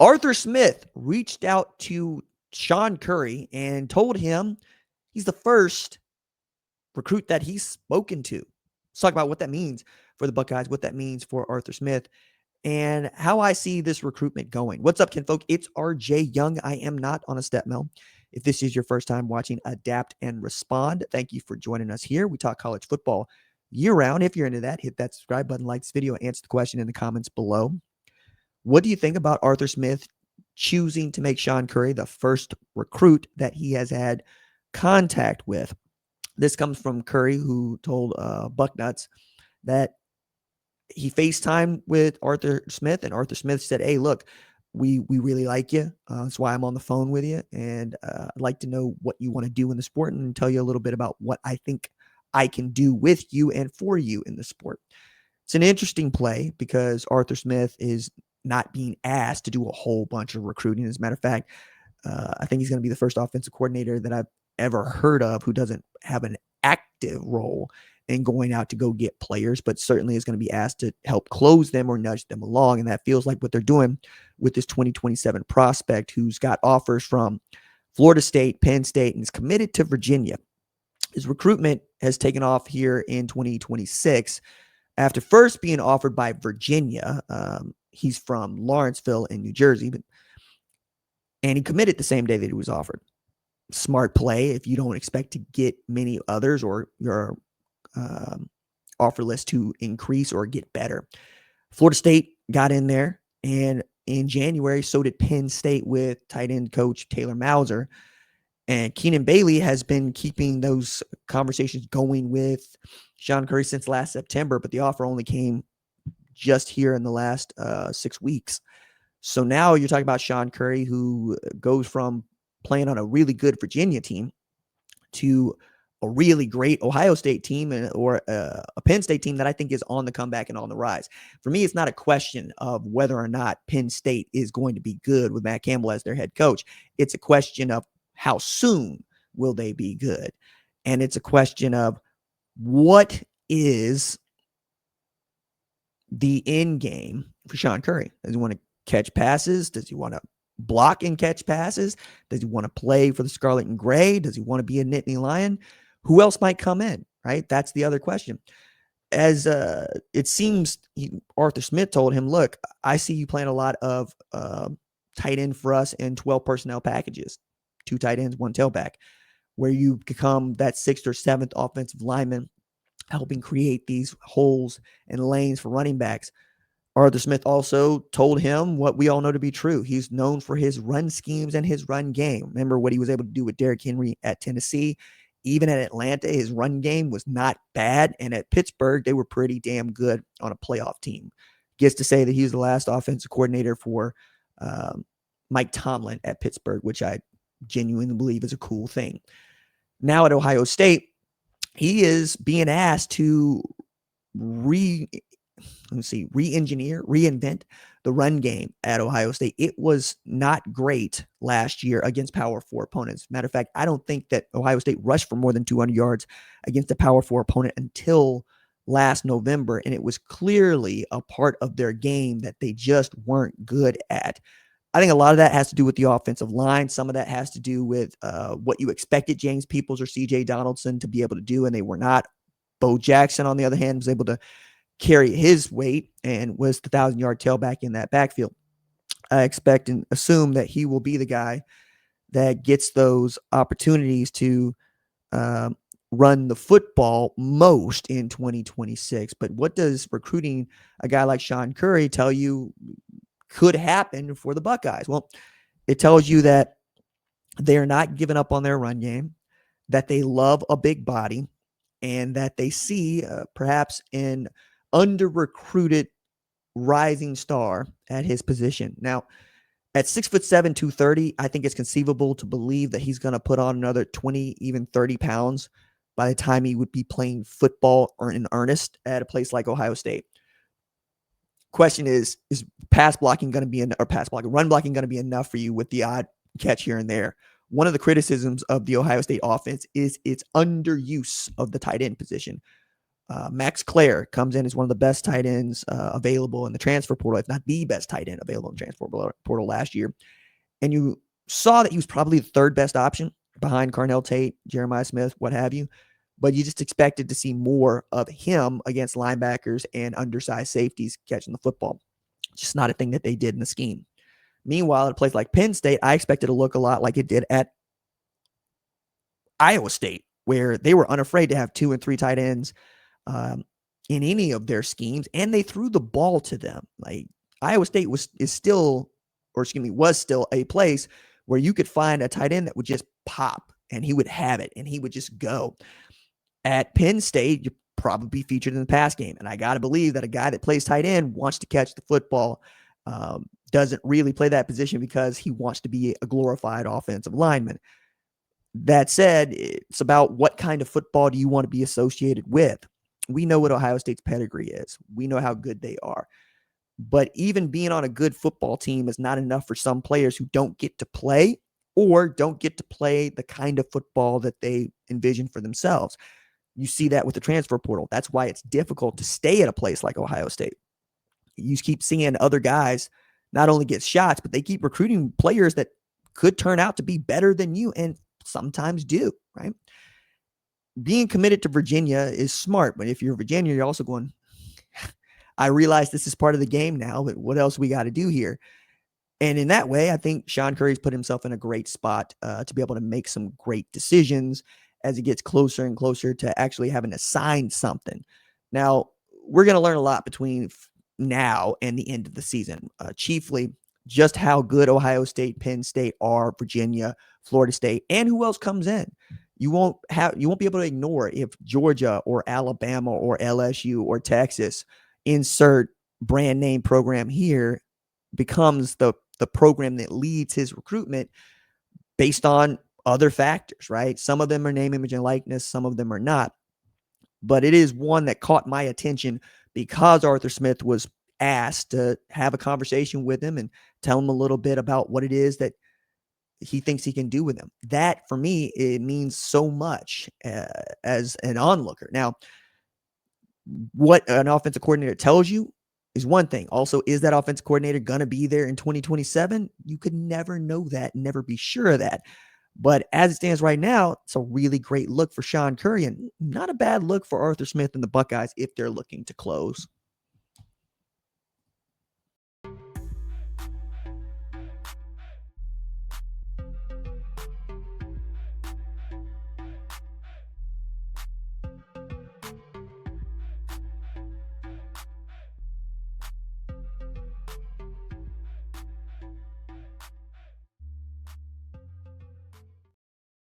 Arthur Smith reached out to Sean Currie and told him he's the first recruit that he's spoken to. Let's talk about what that means for the Buckeyes, what that means for Arthur Smith, and how I see this recruitment going. What's up, kinfolk? It's RJ Young. I am not on a step mill. If this is your first time watching Adapt and Respond, thank you for joining us here. We talk college football year round. If you're into that, hit that subscribe button, like this video, answer the question in the comments below. What do you think about Arthur Smith choosing to make Sean Currie the first recruit that he has had contact with? This comes from Currie, who told Bucknuts that he FaceTimed with Arthur Smith, and Arthur Smith said, "Hey, look, we really like you. That's why I'm on the phone with you, and I'd like to know what you want to do in the sport and tell you a little bit about what I think I can do with you and for you in the sport." It's an interesting play because Arthur Smith is not being asked to do a whole bunch of recruiting. As a matter of fact, I think he's going to be the first offensive coordinator that I've ever heard of who doesn't have an active role in going out to go get players, but certainly is going to be asked to help close them or nudge them along. And that feels like what they're doing with this 2027 prospect who's got offers from Florida State, Penn State, and is committed to Virginia. His recruitment has taken off here in 2026 after first being offered by Virginia. He's from Lawrenceville in New Jersey, and he committed the same day that he was offered. Smart play if you don't expect to get many others or your offer list to increase or get better. Florida State got in there, and in January, so did Penn State with tight end coach Taylor Mauser. And Keenan Bailey has been keeping those conversations going with Sean Currie since last September, but the offer only came just here in the last 6 weeks. So now you're talking about Sean Currie, who goes from playing on a really good Virginia team to a really great Ohio State team or a Penn State team that I think is on the comeback and on the rise. For me, it's not a question of whether or not Penn State is going to be good with Matt Campbell as their head coach. It's a question of how soon will they be good? And it's a question of what is the end game for Sean Currie? Does he want to catch passes? Does he want to block and catch passes? Does he want to play for the Scarlet and Gray? Does he want to be a Nittany Lion? Who else might come in, right? That's the other question. As it seems, Arthur Smith told him, look, I see you playing a lot of tight end for us in 12 personnel packages, 2 tight ends, 1 tailback, where you become that 6th or 7th offensive lineman, helping create these holes and lanes for running backs. Arthur Smith also told him what we all know to be true. He's known for his run schemes and his run game. Remember what he was able to do with Derrick Henry at Tennessee. Even at Atlanta, his run game was not bad. And at Pittsburgh, they were pretty damn good on a playoff team. Gets to say that he was the last offensive coordinator for Mike Tomlin at Pittsburgh, which I genuinely believe is a cool thing. Now at Ohio State, he is being asked to re-engineer, reinvent the run game at Ohio State. It was not great last year against Power 4 opponents. Matter of fact, I don't think that Ohio State rushed for more than 200 yards against a Power 4 opponent until last November, and it was clearly a part of their game that they just weren't good at. I think a lot of that has to do with the offensive line. Some of that has to do with what you expected James Peoples or C.J. Donaldson to be able to do, and they were not. Bo Jackson, on the other hand, was able to carry his weight and was the 1,000-yard tailback in that backfield. I expect and assume that he will be the guy that gets those opportunities to run the football most in 2026. But what does recruiting a guy like Sean Currie tell you could happen for the Buckeyes? Well, it tells you that they are not giving up on their run game, that they love a big body, and that they see perhaps an under-recruited rising star at his position. Now, at 6'7", 230, I think it's conceivable to believe that he's going to put on another 20, even 30 pounds by the time he would be playing football or in earnest at a place like Ohio State. Question is run blocking going to be enough for you with the odd catch here and there? One of the criticisms of the Ohio State offense is its underuse of the tight end position. Max Clare comes in as one of the best tight ends available in the transfer portal, if not the best tight end available in the transfer portal last year. And you saw that he was probably the third best option behind Carnell Tate, Jeremiah Smith, what have you. But you just expected to see more of him against linebackers and undersized safeties catching the football. Just not a thing that they did in the scheme. Meanwhile, at a place like Penn State, I expected to look a lot like it did at Iowa State, where they were unafraid to have 2 and 3 tight ends in any of their schemes, and they threw the ball to them. Like Iowa State was still a place where you could find a tight end that would just pop and he would have it and he would just go. At Penn State, you're probably featured in the pass game, and I got to believe that a guy that plays tight end wants to catch the football. Doesn't really play that position because he wants to be a glorified offensive lineman. That said, it's about what kind of football do you want to be associated with. We know what Ohio State's pedigree is. We know how good they are. But even being on a good football team is not enough for some players who don't get to play or don't get to play the kind of football that they envision for themselves. You see that with the transfer portal. That's why it's difficult to stay at a place like Ohio State. You keep seeing other guys not only get shots, but they keep recruiting players that could turn out to be better than you and sometimes do, right? Being committed to Virginia is smart, but if you're Virginia, you're also going, I realize this is part of the game now, but what else we got to do here? And in that way, I think Sean Currie's put himself in a great spot to be able to make some great decisions as it gets closer and closer to actually having to sign something. Now, we're going to learn a lot between now and the end of the season, chiefly just how good Ohio State, Penn State are, Virginia, Florida State, and who else comes in. You won't be able to ignore if Georgia or Alabama or LSU or Texas insert brand name program here becomes the program that leads his recruitment based on other factors, right? Some of them are name, image, and likeness. Some of them are not. But it is one that caught my attention because Arthur Smith was asked to have a conversation with him and tell him a little bit about what it is that he thinks he can do with him. That, for me, it means so much as an onlooker. Now, what an offensive coordinator tells you is one thing. Also, is that offensive coordinator going to be there in 2027? You could never know that, never be sure of that. But as it stands right now, it's a really great look for Sean Currie and not a bad look for Arthur Smith and the Buckeyes if they're looking to close.